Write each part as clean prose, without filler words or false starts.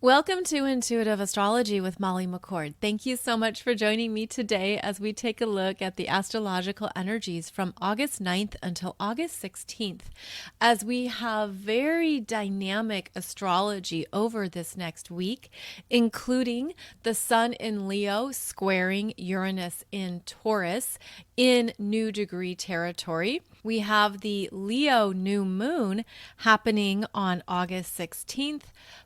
Welcome to Intuitive Astrology with Molly McCord. Thank you so much for joining me today as we take a look at the astrological energies from August 9th until August 16th, as we have very dynamic astrology over this next week, including the Sun in Leo squaring Uranus in Taurus in new degree territory. We have the Leo new moon happening on August 16th.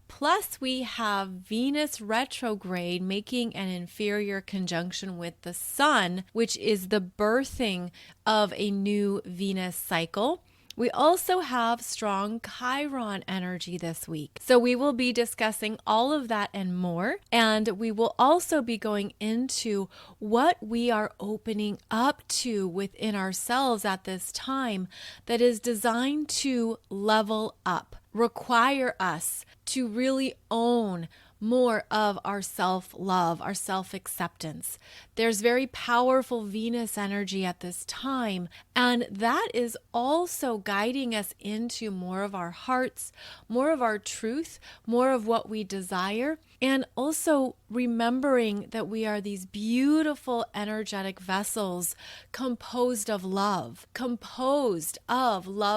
Plus, we have Venus retrograde making an inferior conjunction with the Sun, which is the birthing of a new Venus cycle. We also have strong Chiron energy this week. So we will be discussing all of that and more. And we will also be going into what we are opening up to within ourselves at this time that is designed to level up, require us to really own more of our self-love, our self-acceptance. There's very powerful Venus energy at this time, and that is also guiding us into more of our hearts, more of our truth, more of what we desire, and also remembering that we are these beautiful energetic vessels composed of love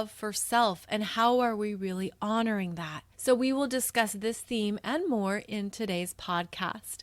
for self, and how are we really honoring that? So we will discuss this theme and more in today's podcast.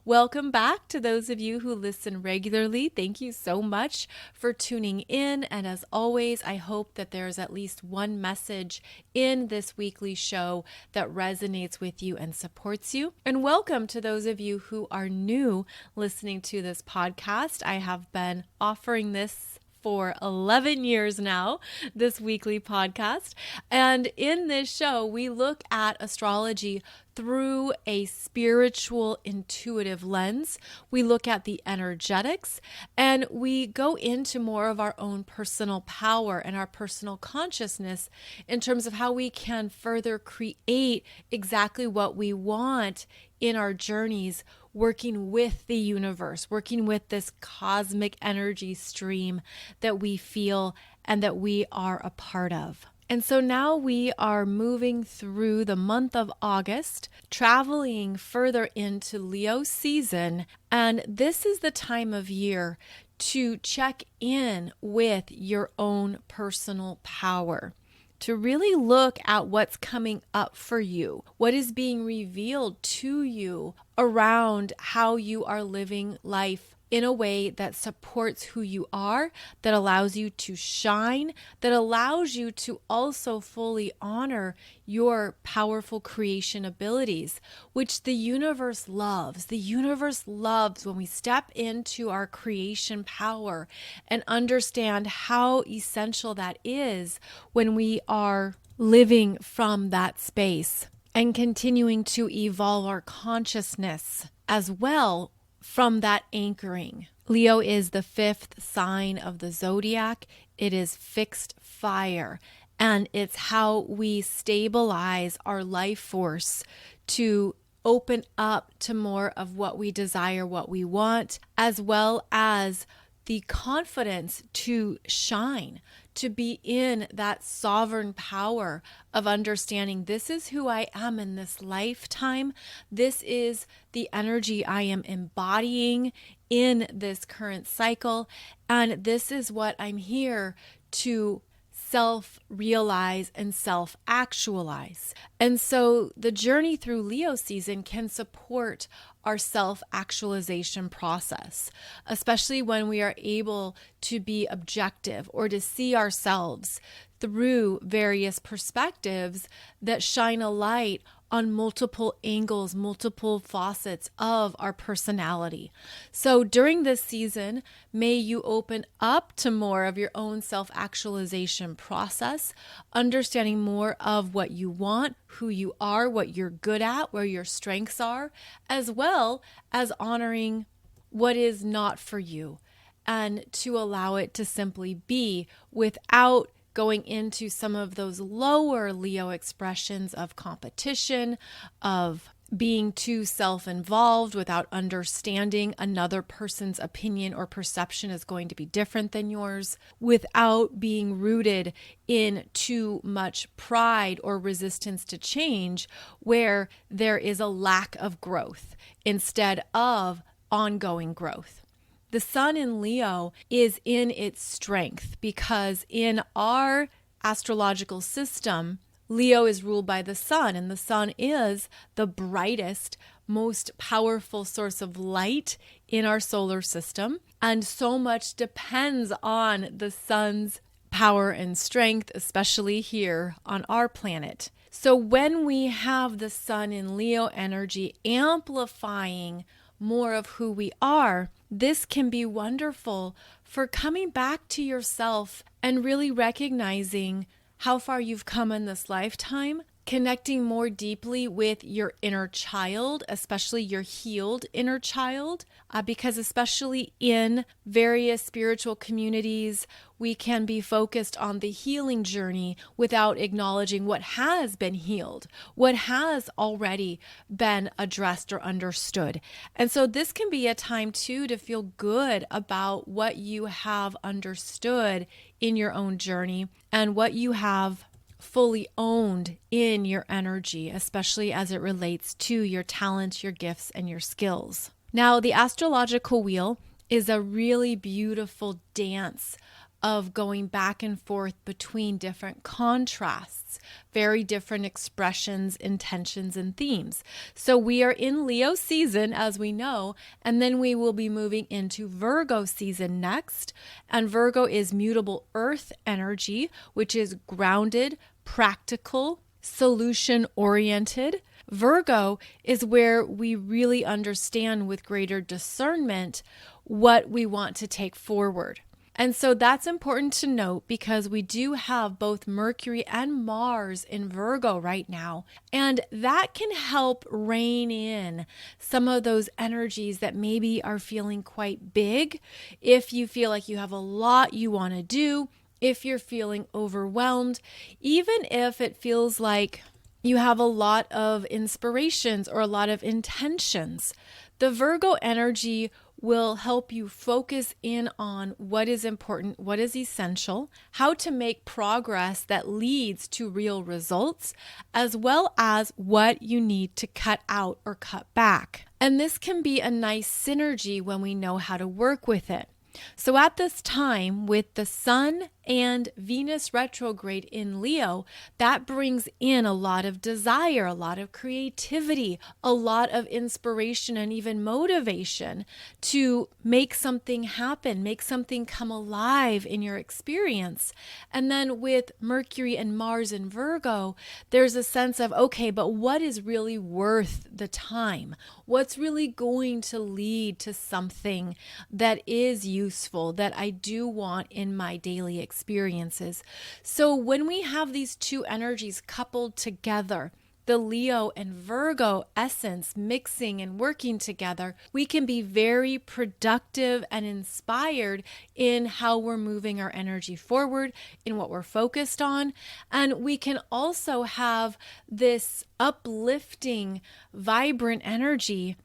Welcome back to those of you who listen regularly. Thank you so much for tuning in. And as always, I hope that there's at least one message in this weekly show that resonates with you and supports you. And welcome to those of you who are new listening to this podcast. I have been offering this for 11 years now, this weekly podcast. And in this show, we look at astrology through a spiritual, intuitive lens. We look at the energetics, and we go into more of our own personal power and our personal consciousness in terms of how we can further create exactly what we want in our journeys, working with the universe, working with this cosmic energy stream that we feel and that we are a part of. And so now we are moving through the month of August, traveling further into Leo season. And this is the time of year to check in with your own personal power, to really look at what's coming up for you, what is being revealed to you around how you are living life in a way that supports who you are, that allows you to shine, that allows you to also fully honor your powerful creation abilities, which the universe loves. The universe loves when we step into our creation power and understand how essential that is when we are living from that space and continuing to evolve our consciousness as well from that anchoring. Leo is the fifth sign of the zodiac. It is fixed fire, and it's how we stabilize our life force to open up to more of what we desire, what we want, as well as the confidence to shine, to be in that sovereign power of understanding this is who I am in this lifetime. This is the energy I am embodying in this current cycle. And this is what I'm here to self-realize and self-actualize. And so the journey through Leo season can support our self-actualization process, especially when we are able to be objective or to see ourselves through various perspectives that shine a light on multiple angles, multiple facets of our personality. So during this season, may you open up to more of your own self-actualization process, understanding more of what you want, who you are, what you're good at, where your strengths are, as well as honoring what is not for you, and to allow it to simply be without going into some of those lower Leo expressions of competition, of being too self-involved without understanding another person's opinion or perception is going to be different than yours, without being rooted in too much pride or resistance to change, where there is a lack of growth instead of ongoing growth. The sun in Leo is in its strength because in our astrological system, Leo is ruled by the sun, and the sun is the brightest, most powerful source of light in our solar system. And so much depends on the sun's power and strength, especially here on our planet. So when we have the sun in Leo energy amplifying more of who we are, this can be wonderful for coming back to yourself and really recognizing how far you've come in this lifetime, connecting more deeply with your inner child, especially your healed inner child, because especially in various spiritual communities, we can be focused on the healing journey without acknowledging what has been healed, what has already been addressed or understood. And so this can be a time too to feel good about what you have understood in your own journey and what you have fully owned in your energy, especially as it relates to your talents, your gifts, and your skills. Now, the astrological wheel is a really beautiful dance of going back and forth between different contrasts, very different expressions, intentions, and themes. So we are in Leo season, as we know, and then we will be moving into Virgo season next. And Virgo is mutable earth energy, which is grounded, practical, solution-oriented. Virgo is where we really understand with greater discernment what we want to take forward. And so that's important to note because we do have both Mercury and Mars in Virgo right now. And that can help rein in some of those energies that maybe are feeling quite big. If you feel like you have a lot you want to do, if you're feeling overwhelmed, even if it feels like you have a lot of inspirations or a lot of intentions, the Virgo energy will help you focus in on what is important, what is essential, how to make progress that leads to real results, as well as what you need to cut out or cut back. And this can be a nice synergy when we know how to work with it. So at this time, with the Sun and Venus retrograde in Leo, that brings in a lot of desire, a lot of creativity, a lot of inspiration, and even motivation to make something happen, make something come alive in your experience. And then with Mercury and Mars in Virgo, there's a sense of, okay, but what is really worth the time? What's really going to lead to something that is useful, that I do want in my daily experiences? So when we have these two energies coupled together, the Leo and Virgo essence mixing and working together, we can be very productive and inspired in how we're moving our energy forward, in what we're focused on. And we can also have this uplifting, vibrant energy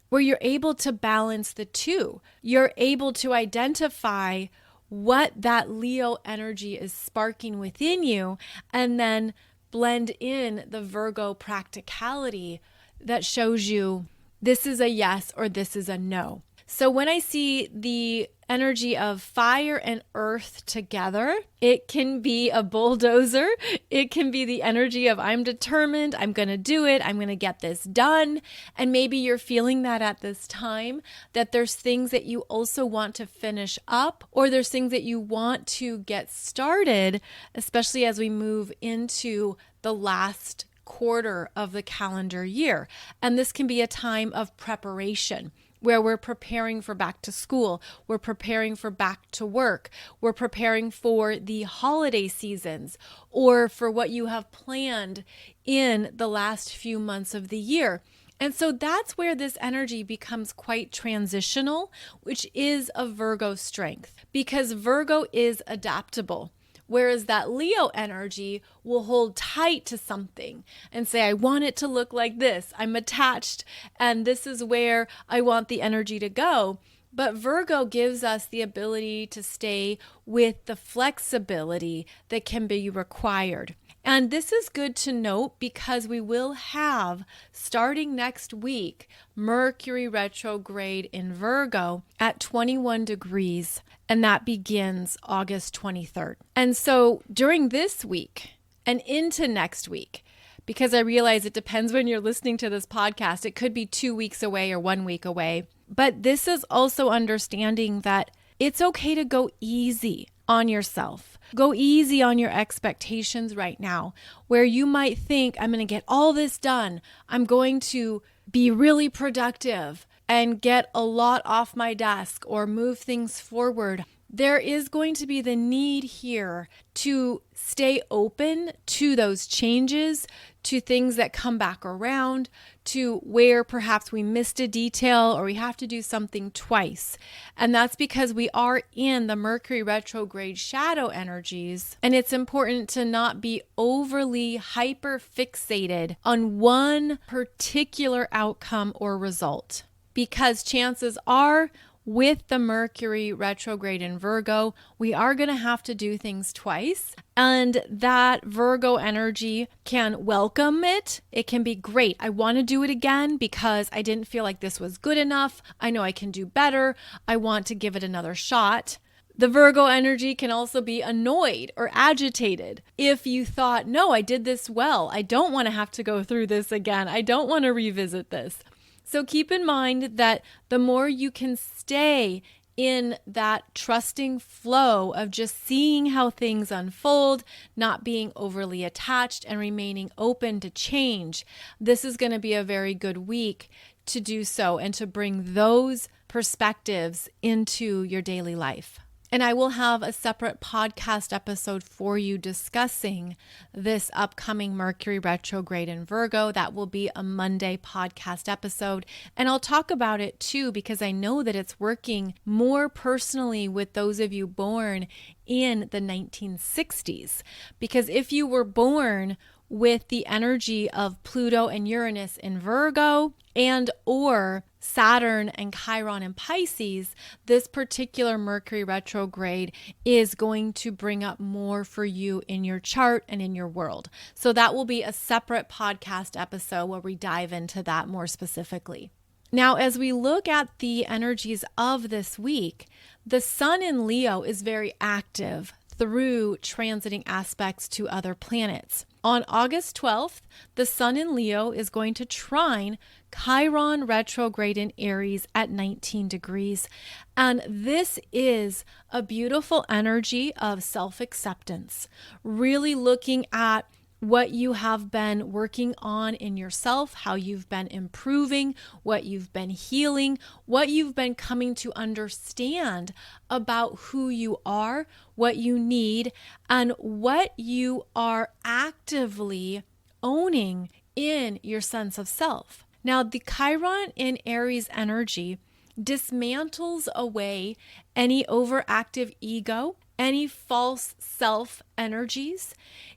where you're able to balance the two. You're able to identify what that Leo energy is sparking within you and then blend in the Virgo practicality that shows you this is a yes or this is a no. So when I see the energy of fire and earth together, it can be a bulldozer. It can be the energy of I'm determined, I'm going to do it, I'm going to get this done. And maybe you're feeling that at this time, that there's things that you also want to finish up, or there's things that you want to get started, especially as we move into the last quarter of the calendar year. And this can be a time of preparation, where we're preparing for back to school, we're preparing for back to work, we're preparing for the holiday seasons, or for what you have planned in the last few months of the year. And so that's where this energy becomes quite transitional, which is a Virgo strength, because Virgo is adaptable. Whereas that Leo energy will hold tight to something and say, I want it to look like this. I'm attached, and this is where I want the energy to go. But Virgo gives us the ability to stay with the flexibility that can be required. And this is good to note because we will have, starting next week, Mercury retrograde in Virgo at 21 degrees, and that begins August 23rd. And so during this week and into next week, because I realize it depends when you're listening to this podcast, it could be 2 weeks away or 1 week away. But this is also understanding that it's okay to go easy on yourself. Go easy on your expectations right now, where you might think, I'm going to get all this done. I'm going to be really productive and get a lot off my desk or move things forward. There is going to be the need here to stay open to those changes, to things that come back around, to where perhaps we missed a detail or we have to do something twice. And that's because we are in the Mercury retrograde shadow energies. And it's important to not be overly hyper fixated on one particular outcome or result, because chances are, with the Mercury retrograde in Virgo, we are going to have to do things twice. And that Virgo energy can welcome it. It can be great. I want to do it again because I didn't feel like this was good enough. I know I can do better. I want to give it another shot. The Virgo energy can also be annoyed or agitated. If you thought, no, I did this well. I don't want to have to go through this again. I don't want to revisit this. So keep in mind that the more you can stay in that trusting flow of just seeing how things unfold, not being overly attached and remaining open to change, this is going to be a very good week to do so and to bring those perspectives into your daily life. And I will have a separate podcast episode for you discussing this upcoming Mercury retrograde in Virgo. That will be a Monday podcast episode. And I'll talk about it too, because I know that it's working more personally with those of you born in the 1960s. Because if you were born with the energy of Pluto and Uranus in Virgo and or Saturn and Chiron in Pisces, this particular Mercury retrograde is going to bring up more for you in your chart and in your world. So that will be a separate podcast episode where we dive into that more specifically. Now, as we look at the energies of this week, the Sun in Leo is very active through transiting aspects to other planets. On August 12th, the Sun in Leo is going to trine Chiron retrograde in Aries at 19 degrees. And this is a beautiful energy of self-acceptance, really looking at what you have been working on in yourself, how you've been improving, what you've been healing, what you've been coming to understand about who you are, what you need, and what you are actively owning in your sense of self. Now, the Chiron in Aries energy dismantles away any overactive ego, any false self energies.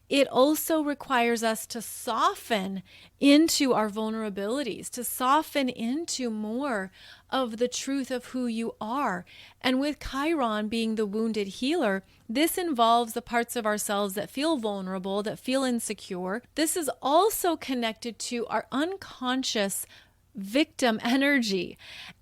It also requires us to soften into our vulnerabilities, to soften into more of the truth of who you are. And with Chiron being the wounded healer, this involves the parts of ourselves that feel vulnerable, that feel insecure. This is also connected to our unconscious victim energy.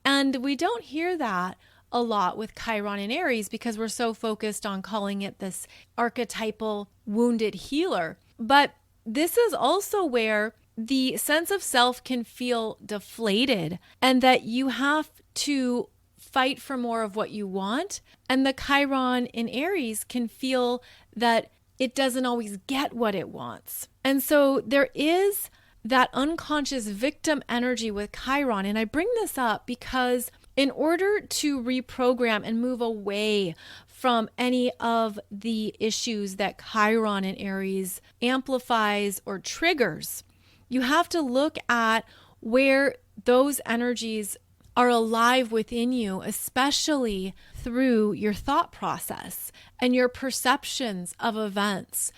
And we don't hear that a lot with Chiron in Aries because we're so focused on calling it this archetypal wounded healer. But this is also where the sense of self can feel deflated and that you have to fight for more of what you want. And the Chiron in Aries can feel that it doesn't always get what it wants. And so there is that unconscious victim energy with Chiron. And I bring this up because in order to reprogram and move away from any of the issues that Chiron in Aries amplifies or triggers, you have to look at where those energies are alive within you, especially through your thought process and your perceptions of events.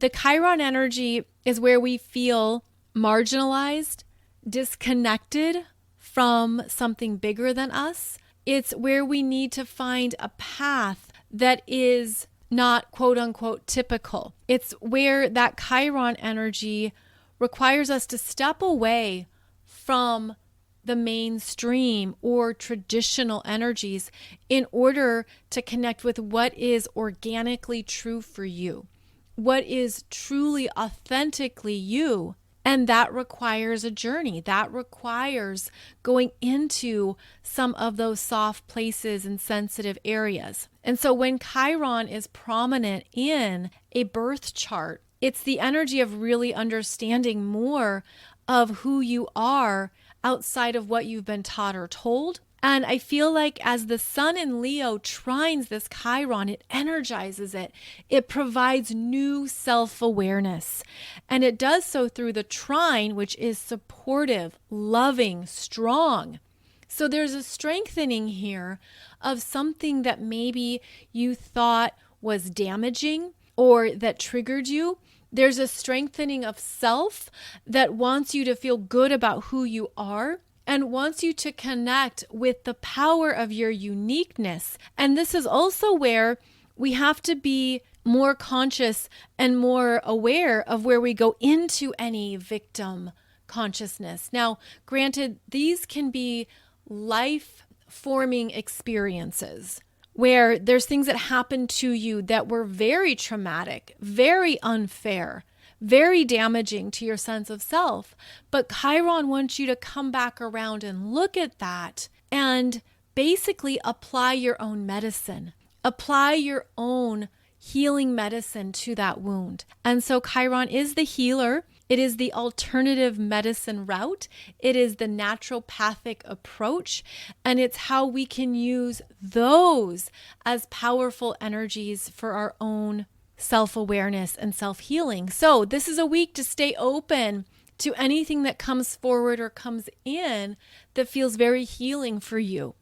The Chiron energy is where we feel marginalized, disconnected from something bigger than us. It's where we need to find a path that is not quote unquote typical. It's where that Chiron energy requires us to step away from the mainstream or traditional energies in order to connect with what is organically true for you, what is truly authentically you. And that requires a journey. That requires going into some of those soft places and sensitive areas. And so when Chiron is prominent in a birth chart, it's the energy of really understanding more of who you are outside of what you've been taught or told. And I feel like as the sun in Leo trines this Chiron, it energizes it. It provides new self-awareness. And it does so through the trine, which is supportive, loving, strong. So there's a strengthening here of something that maybe you thought was damaging or that triggered you. There's a strengthening of self that wants you to feel good about who you are and wants you to connect with the power of your uniqueness. And this is also where we have to be more conscious and more aware of where we go into any victim consciousness. Now, granted, these can be life-forming experiences where there's things that happen to you that were very traumatic, very unfair, very damaging to your sense of self. But Chiron wants you to come back around and look at that and basically apply your own medicine, apply your own healing medicine to that wound. And so Chiron is the healer. It is the alternative medicine route. It is the naturopathic approach. And it's how we can use those as powerful energies for our own self-awareness and self-healing. So this is a week to stay open to anything that comes forward or comes in that feels very healing for you,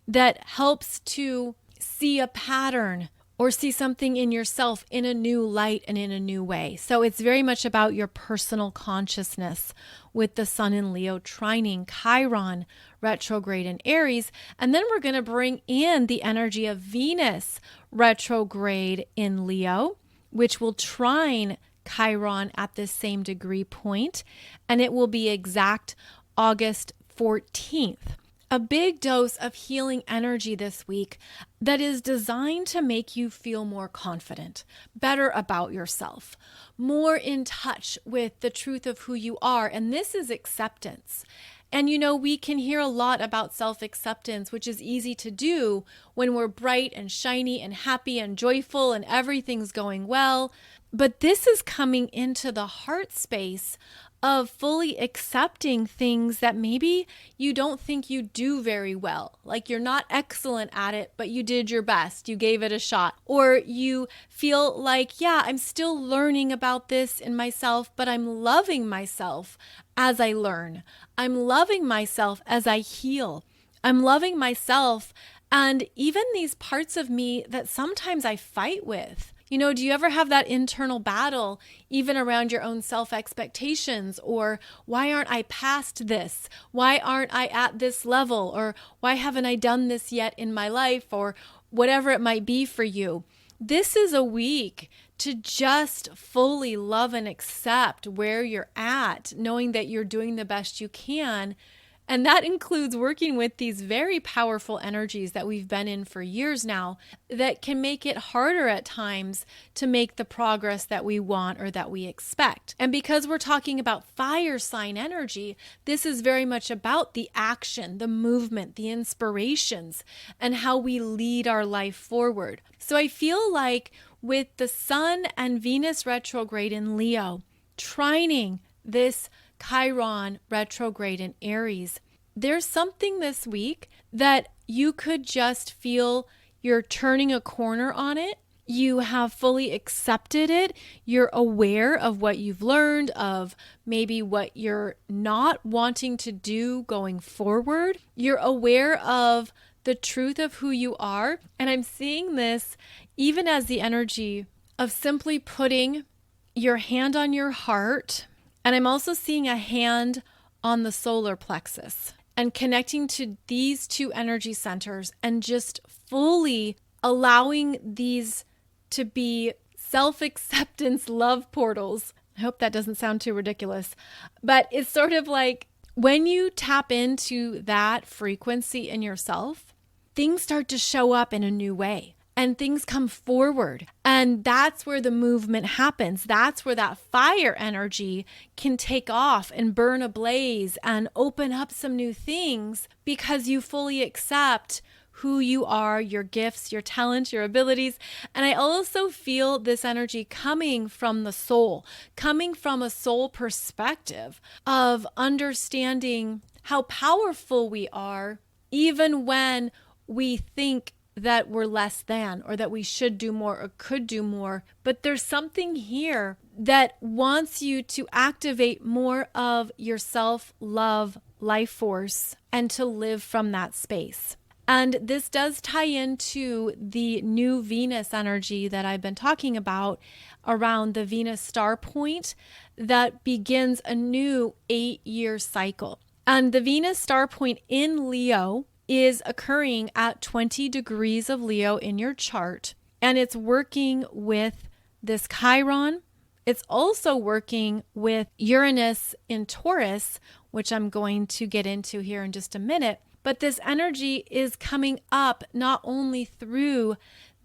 that helps to see a pattern or see something in yourself in a new light and in a new way. So it's very much about your personal consciousness with the sun in Leo trining Chiron retrograde in Aries. And then we're going to bring in the energy of Venus retrograde in Leo, which will trine Chiron at the same degree point, and it will be exact August 14th. A big dose of healing energy this week that is designed to make you feel more confident, better about yourself, more in touch with the truth of who you are. And this is acceptance. And you know, we can hear a lot about self-acceptance, which is easy to do when we're bright and shiny and happy and joyful and everything's going well. But this is coming into the heart space of fully accepting things that maybe you don't think you do very well. Like you're not excellent at it, but you did your best. You gave it a shot. Or you feel like, yeah, I'm still learning about this in myself, but I'm loving myself as I learn. I'm loving myself as I heal. I'm loving myself and even these parts of me that sometimes I fight with. You know, do you ever have that internal battle, even around your own self-expectations? Or why aren't I past this? Why aren't I at this level? Or why haven't I done this yet in my life? Or whatever it might be for you. This is a week to just fully love and accept where you're at, knowing that you're doing the best you can. And that includes working with these very powerful energies that we've been in for years now that can make it harder at times to make the progress that we want or that we expect. And because we're talking about fire sign energy, this is very much about the action, the movement, the inspirations, and how we lead our life forward. So I feel like with the Sun and Venus retrograde in Leo, trining this Chiron retrograde in Aries, there's something this week that you could just feel you're turning a corner on it you have fully accepted it. You're aware of what you've learned, of maybe what you're not wanting to do going forward. You're aware of the truth of who you are. And I'm seeing this even as the energy of simply putting your hand on your heart. And I'm also seeing a hand on the solar plexus and connecting to these two energy centers and just fully allowing these to be self-acceptance love portals. I hope that doesn't sound too ridiculous, but it's sort of like when you tap into that frequency in yourself, things start to show up in a new way and things come forward. And that's where the movement happens. That's where that fire energy can take off and burn ablaze and open up some new things because you fully accept who you are, your gifts, your talents, your abilities. And I also feel this energy coming from the soul, coming from a soul perspective of understanding how powerful we are, even when we think that we're less than or that we should do more or could do more. But there's something here that wants you to activate more of your self-love life force and to live from that space. And this does tie into the new Venus energy that I've been talking about around the Venus star point that begins a new 8-year cycle. And the Venus star point in Leo is occurring at 20 degrees of Leo in your chart. And it's working with this Chiron. It's also working with Uranus in Taurus, which I'm going to get into here in just a minute. But this energy is coming up not only through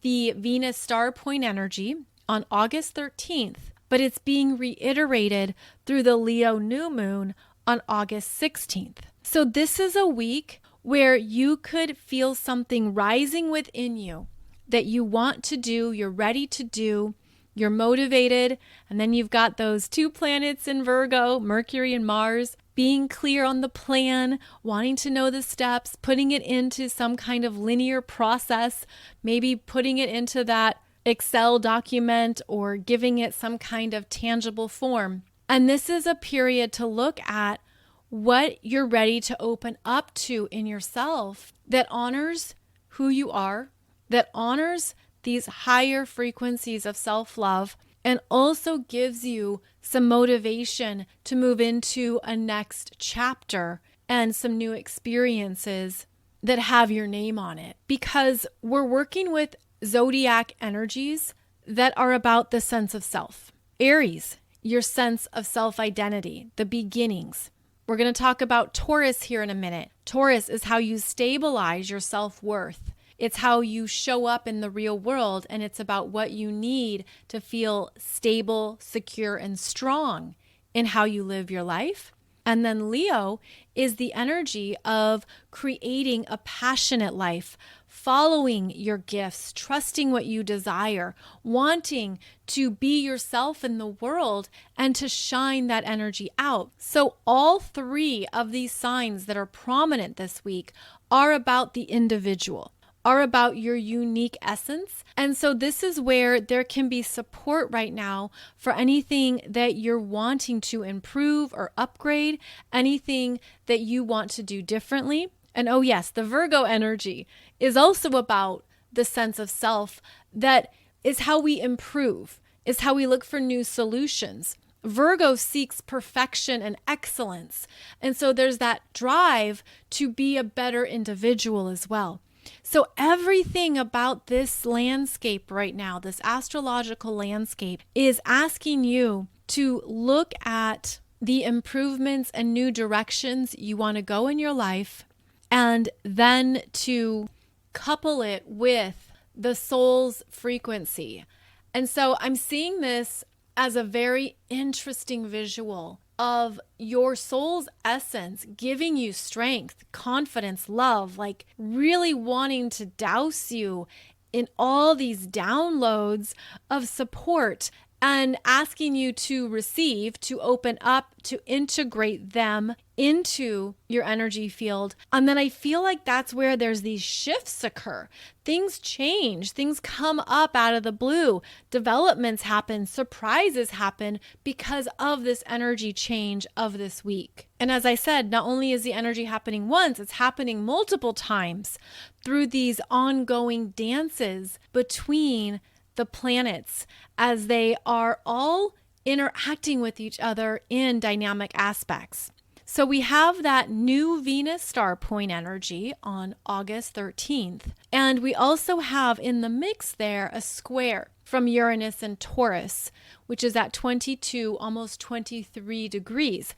the Venus star point energy on August 13th, but it's being reiterated through the Leo new moon on August 16th. So this is a week where you could feel something rising within you that you want to do, you're ready to do, you're motivated, and then you've got those two planets in Virgo, Mercury and Mars, being clear on the plan, wanting to know the steps, putting it into some kind of linear process, maybe putting it into that Excel document or giving it some kind of tangible form. And this is a period to look at what you're ready to open up to in yourself that honors who you are, that honors these higher frequencies of self-love, and also gives you some motivation to move into a next chapter and some new experiences that have your name on it. Because we're working with zodiac energies that are about the sense of self. Aries, your sense of self-identity, the beginnings. We're going to talk about Taurus here in a minute. Taurus is how you stabilize your self-worth. It's how you show up in the real world, and it's about what you need to feel stable, secure, and strong in how you live your life. And then Leo is the energy of creating a passionate life, following your gifts, trusting what you desire, wanting to be yourself in the world and to shine that energy out. So all three of these signs that are prominent this week are about the individual, are about your unique essence. And so this is where there can be support right now for anything that you're wanting to improve or upgrade, anything that you want to do differently. And oh yes, the Virgo energy is also about the sense of self that is how we improve, is how we look for new solutions. Virgo seeks perfection and excellence. And so there's that drive to be a better individual as well. So everything about this landscape right now, this astrological landscape, is asking you to look at the improvements and new directions you want to go in your life, and then to couple it with the soul's frequency. And so I'm seeing this as a very interesting visual of your soul's essence giving you strength, confidence, love, like really wanting to douse you in all these downloads of support and asking you to receive, to open up, to integrate them into your energy field. And then I feel like that's where there's these shifts occur. Things change, things come up out of the blue, developments happen, surprises happen because of this energy change of this week. And as I said, not only is the energy happening once, it's happening multiple times through these ongoing dances between the planets as they are all interacting with each other in dynamic aspects. So we have that new Venus star point energy on August 13th. And we also have in the mix there a square from Uranus and Taurus, which is at 22, almost 23 degrees.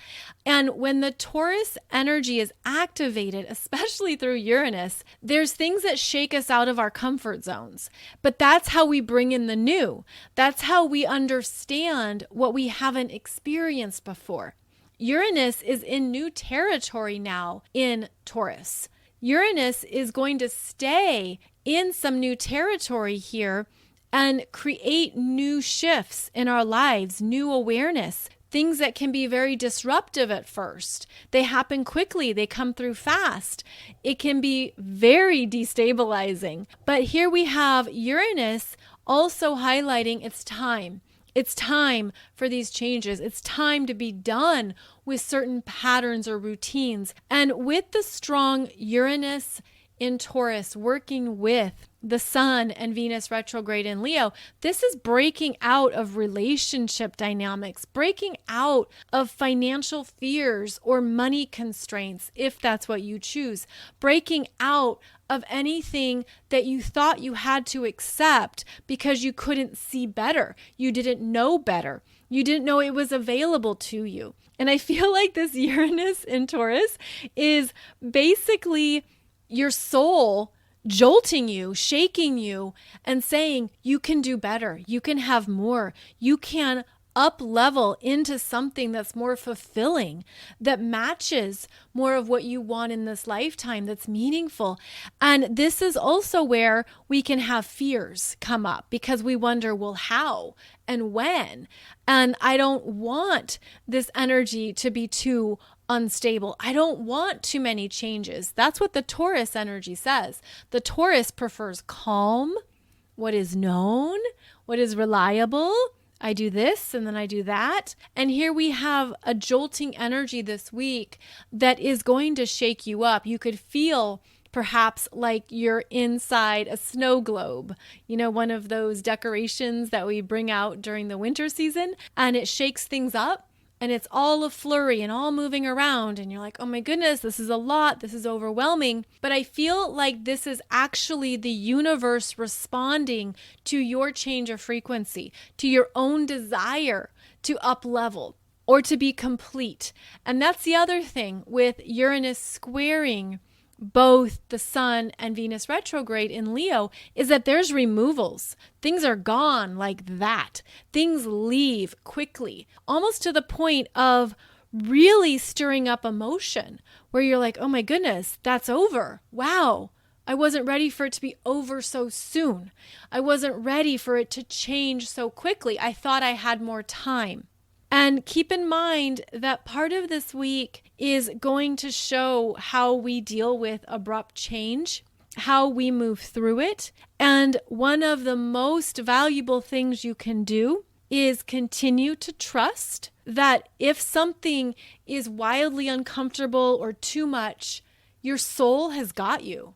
And when the Taurus energy is activated, especially through Uranus, there's things that shake us out of our comfort zones. But that's how we bring in the new. That's how we understand what we haven't experienced before. Uranus is in new territory now in Taurus. Uranus is going to stay in some new territory here and create new shifts in our lives, new awareness, things that can be very disruptive at first. They happen quickly, they come through fast. It can be very destabilizing. But here we have Uranus also highlighting it's time. It's time for these changes. It's time to be done with certain patterns or routines. And with the strong Uranus in Taurus working with the Sun and Venus retrograde in Leo, this is breaking out of relationship dynamics, breaking out of financial fears or money constraints, if that's what you choose, breaking out of anything that you thought you had to accept because you couldn't see better. You didn't know better. You didn't know it was available to you. And I feel like this Uranus in Taurus is basically your soul jolting you, shaking you, and saying, you can do better. You can have more. You can up level into something that's more fulfilling, that matches more of what you want in this lifetime, that's meaningful. And this is also where we can have fears come up because we wonder, well, how and when? And I don't want this energy to be too unstable. I don't want too many changes. That's what the Taurus energy says. The Taurus prefers calm, what is known, what is reliable. I do this and then I do that. And here we have a jolting energy this week that is going to shake you up. You could feel perhaps like you're inside a snow globe, one of those decorations that we bring out during the winter season, and it shakes things up. And it's all a flurry and all moving around. And you're like, oh my goodness, this is a lot. This is overwhelming. But I feel like this is actually the universe responding to your change of frequency, to your own desire to up level or to be complete. And that's the other thing with Uranus squaring both the Sun and Venus retrograde in Leo is that there's removals. Things are gone like that. Things leave quickly, almost to the point of really stirring up emotion where you're like, oh my goodness, that's over. Wow. I wasn't ready for it to be over so soon. I wasn't ready for it to change so quickly. I thought I had more time. And keep in mind that part of this week is going to show how we deal with abrupt change, how we move through it. And one of the most valuable things you can do is continue to trust that if something is wildly uncomfortable or too much, your soul has got you.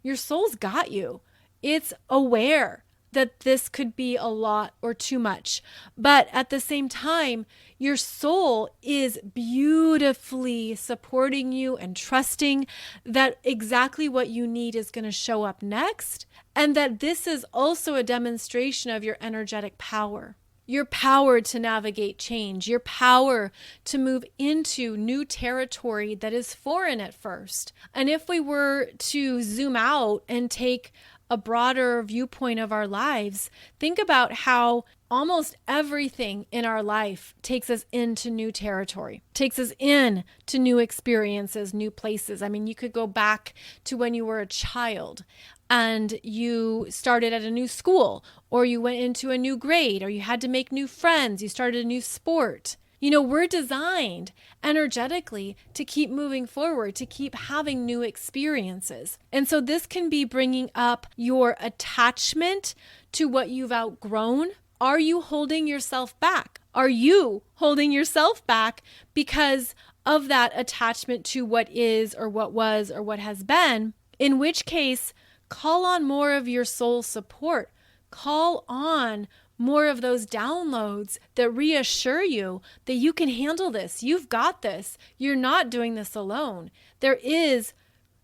Your soul's got you. It's aware that this could be a lot or too much. But at the same time, your soul is beautifully supporting you and trusting that exactly what you need is going to show up next. And that this is also a demonstration of your energetic power. Your power to navigate change, your power to move into new territory that is foreign at first. And if we were to zoom out and take a broader viewpoint of our lives, think about how almost everything in our life takes us into new territory, takes us in to new experiences, new places. I mean, you could go back to when you were a child and you started at a new school, or you went into a new grade, or you had to make new friends, you started a new sport. We're designed energetically to keep moving forward, to keep having new experiences. And so this can be bringing up your attachment to what you've outgrown. Are you holding yourself back? Are you holding yourself back because of that attachment to what is or what was or what has been? In which case, call on more of your soul support. Call on more of those downloads that reassure you that you can handle this. You've got this. You're not doing this alone. There is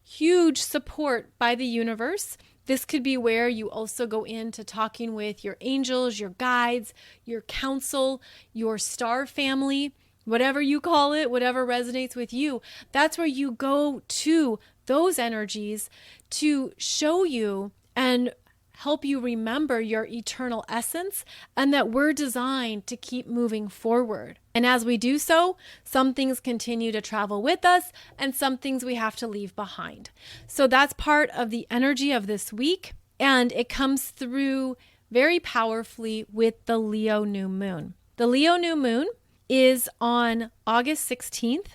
huge support by the universe. This could be where you also go into talking with your angels, your guides, your council, your star family, whatever you call it, whatever resonates with you. That's where you go to those energies to show you and help you remember your eternal essence, and that we're designed to keep moving forward. And as we do so, some things continue to travel with us and some things we have to leave behind. So that's part of the energy of this week, and it comes through very powerfully with the Leo new moon. The Leo new moon is on August 16th.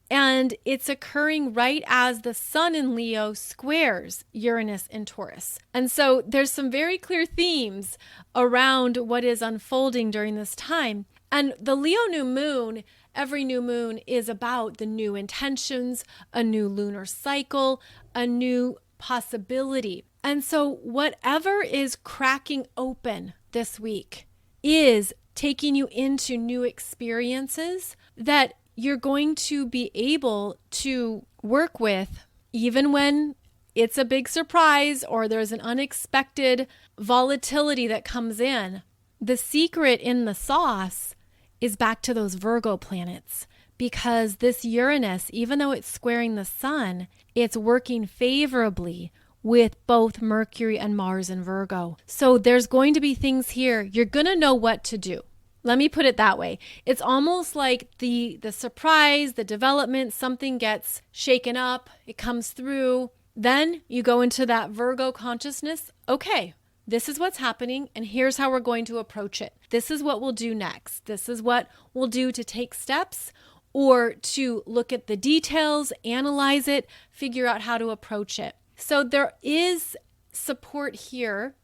And it's occurring right as the sun in Leo squares Uranus in Taurus. And so there's some very clear themes around what is unfolding during this time. And the Leo new moon, every new moon is about the new intentions, a new lunar cycle, a new possibility. And so whatever is cracking open this week is taking you into new experiences that you're going to be able to work with, even when it's a big surprise or there's an unexpected volatility that comes in. The secret in the sauce is back to those Virgo planets, because this Uranus, even though it's squaring the sun, it's working favorably with both Mercury and Mars in Virgo. So there's going to be things here. You're going to know what to do. Let me put it that way. It's almost like the surprise, the development, something gets shaken up, it comes through. Then you go into that Virgo consciousness. Okay, this is what's happening, and here's how we're going to approach it. This is what we'll do next. This is what we'll do to take steps or to look at the details, analyze it, figure out how to approach it. So there is support here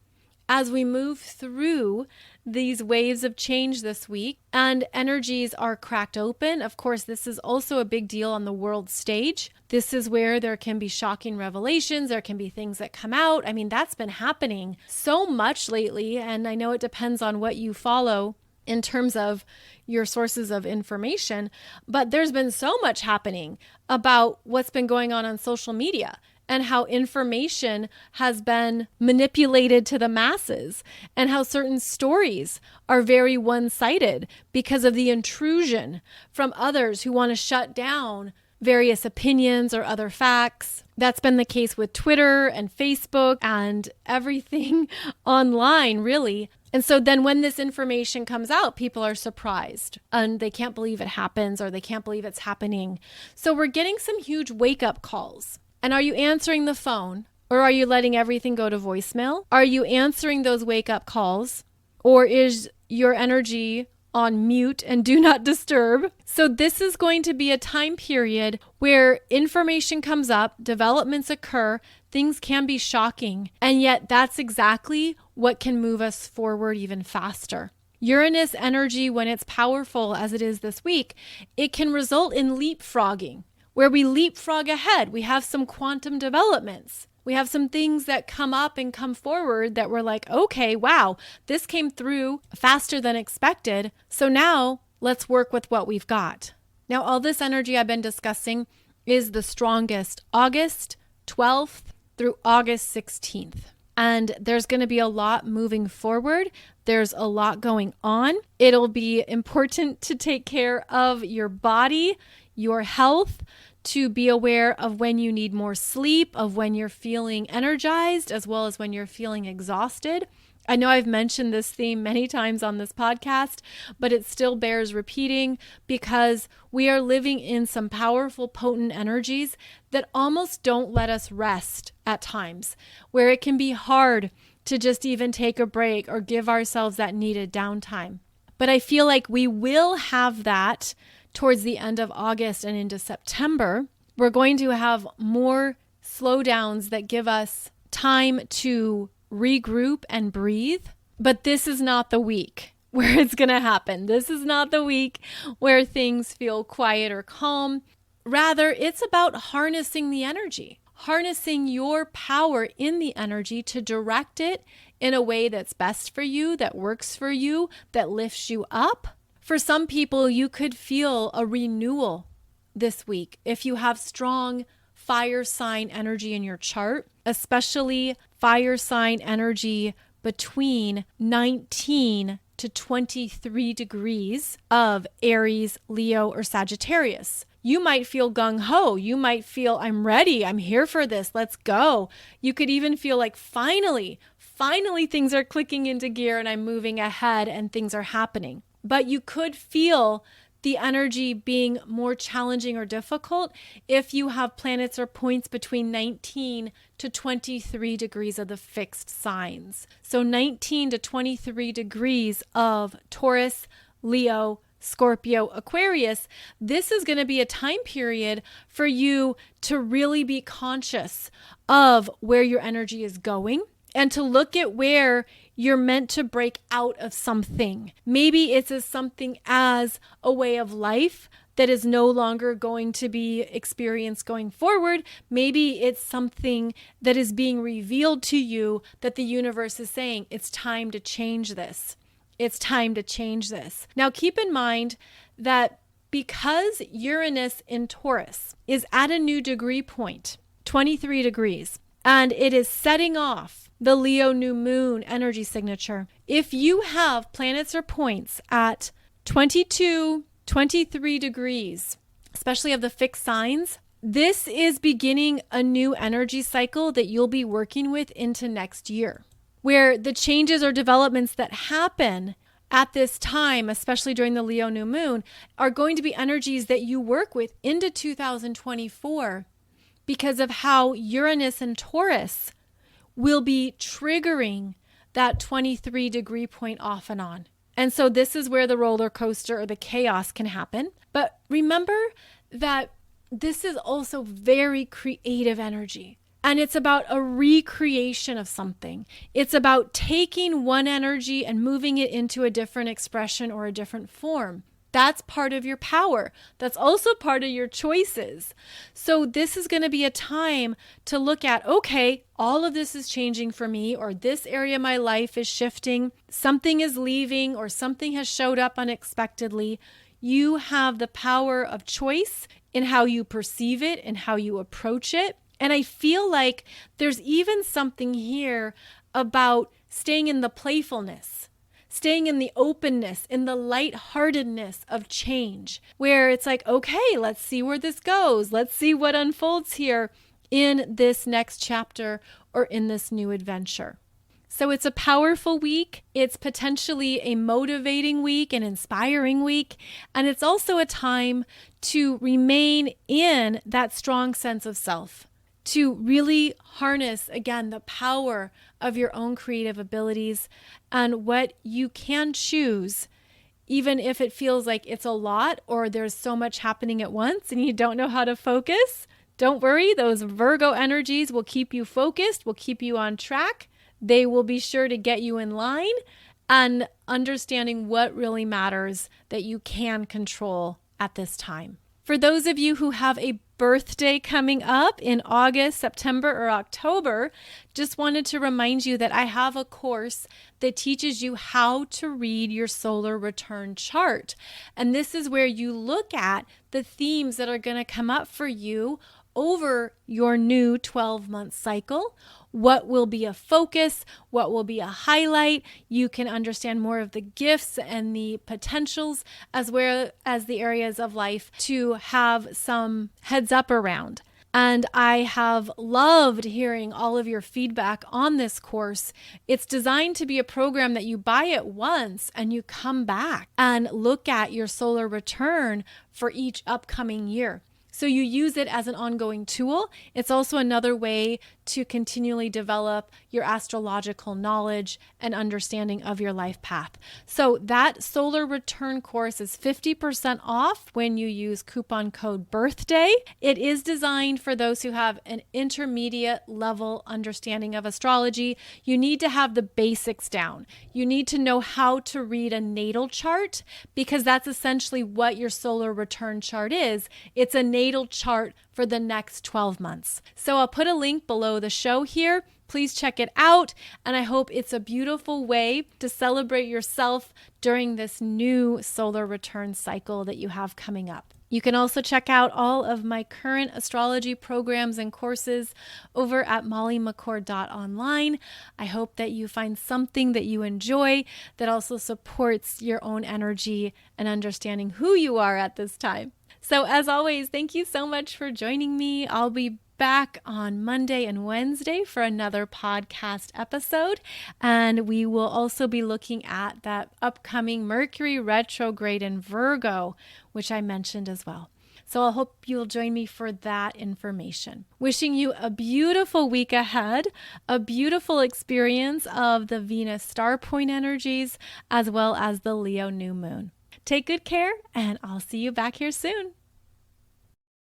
as we move through these waves of change this week, and energies are cracked open. Of course, this is also a big deal on the world stage. This is where there can be shocking revelations. There can be things that come out. I mean, that's been happening so much lately, and I know it depends on what you follow in terms of your sources of information, but there's been so much happening about what's been going on social media and how information has been manipulated to the masses, and how certain stories are very one-sided because of the intrusion from others who want to shut down various opinions or other facts. That's been the case with Twitter and Facebook and everything online, really. And so then when this information comes out, people are surprised and they can't believe it happens, or they can't believe it's happening. So we're getting some huge wake-up calls. And are you answering the phone, or are you letting everything go to voicemail? Are you answering those wake-up calls, or is your energy on mute and do not disturb? So this is going to be a time period where information comes up, developments occur, things can be shocking, and yet that's exactly what can move us forward even faster. Uranus energy, when it's powerful as it is this week, it can result in leapfrogging, where we leapfrog ahead. We have some quantum developments. We have some things that come up and come forward that we're like, okay, wow, this came through faster than expected. So now let's work with what we've got. Now, all this energy I've been discussing is the strongest August 12th through August 16th. And there's going to be a lot moving forward. There's a lot going on. It'll be important to take care of your body, your health, to be aware of when you need more sleep, of when you're feeling energized, as well as when you're feeling exhausted. I know I've mentioned this theme many times on this podcast, but it still bears repeating because we are living in some powerful, potent energies that almost don't let us rest at times, where it can be hard to just even take a break or give ourselves that needed downtime. But I feel like we will have that towards the end of August and into September. We're going to have more slowdowns that give us time to regroup and breathe. But this is not the week where it's going to happen. This is not the week where things feel quiet or calm. Rather, it's about harnessing the energy, harnessing your power in the energy to direct it in a way that's best for you, that works for you, that lifts you up. For some people, you could feel a renewal this week if you have strong fire sign energy in your chart, especially fire sign energy between 19 to 23 degrees of Aries, Leo, or Sagittarius. You might feel gung-ho. You might feel, I'm ready. I'm here for this. Let's go. You could even feel like finally things are clicking into gear and I'm moving ahead and things are happening. But you could feel the energy being more challenging or difficult if you have planets or points between 19 to 23 degrees of the fixed signs. So 19 to 23 degrees of Taurus, Leo, Scorpio, Aquarius, this is going to be a time period for you to really be conscious of where your energy is going and to look at where you're meant to break out of something. Maybe it's something as a way of life that is no longer going to be experienced going forward. Maybe it's something that is being revealed to you that the universe is saying, it's time to change this. It's time to change this. Now, keep in mind that because Uranus in Taurus is at a new degree point, 23 degrees, and it is setting off the Leo new moon energy signature. If you have planets or points at 22, 23 degrees, especially of the fixed signs, this is beginning a new energy cycle that you'll be working with into next year, where the changes or developments that happen at this time, especially during the Leo new moon, are going to be energies that you work with into 2024 because of how Uranus and Taurus will be triggering that 23 degree point off and on. And so this is where the roller coaster or the chaos can happen. But remember that this is also very creative energy. And it's about a recreation of something. It's about taking one energy and moving it into a different expression or a different form. That's part of your power. That's also part of your choices. So this is going to be a time to look at, okay, all of this is changing for me, or this area of my life is shifting. Something is leaving, or something has showed up unexpectedly. You have the power of choice in how you perceive it and how you approach it. And I feel like there's even something here about staying in the playfulness, staying in the openness, in the lightheartedness of change, where it's like, okay, let's see where this goes. Let's see what unfolds here in this next chapter or in this new adventure. So it's a powerful week. It's potentially a motivating week, an inspiring week. And it's also a time to remain in that strong sense of self, to really harness, again, the power of your own creative abilities and what you can choose, even if it feels like it's a lot or there's so much happening at once and you don't know how to focus. Don't worry, those Virgo energies will keep you focused, will keep you on track. They will be sure to get you in line and understanding what really matters that you can control at this time. For those of you who have a birthday coming up in August, September, or October, just wanted to remind you that I have a course that teaches you how to read your solar return chart. And this is where you look at the themes that are going to come up for you over your new 12-month cycle. What will be a focus? What will be a highlight? You can understand more of the gifts and the potentials, as well as the areas of life to have some heads up around. And I have loved hearing all of your feedback on this course. It's designed to be a program that you buy it once and you come back and look at your solar return for each upcoming year. So you use it as an ongoing tool. It's also another way to continually develop your astrological knowledge and understanding of your life path. So that solar return course is 50% off when you use coupon code BIRTHDAY. It is designed for those who have an intermediate level understanding of astrology. You need to have the basics down. You need to know how to read a natal chart, because that's essentially what your solar return chart is. It's a natal chart for the next 12 months. So I'll put a link below the show here. Please check it out. And I hope it's a beautiful way to celebrate yourself during this new solar return cycle that you have coming up. You can also check out all of my current astrology programs and courses over at mollymccord.online. I hope that you find something that you enjoy that also supports your own energy and understanding who you are at this time. So as always, thank you so much for joining me. I'll be back on Monday and Wednesday for another podcast episode. And we will also be looking at that upcoming Mercury retrograde in Virgo, which I mentioned as well. So I hope you'll join me for that information. Wishing you a beautiful week ahead, a beautiful experience of the Venus star point energies, as well as the Leo new moon. Take good care, and I'll see you back here soon.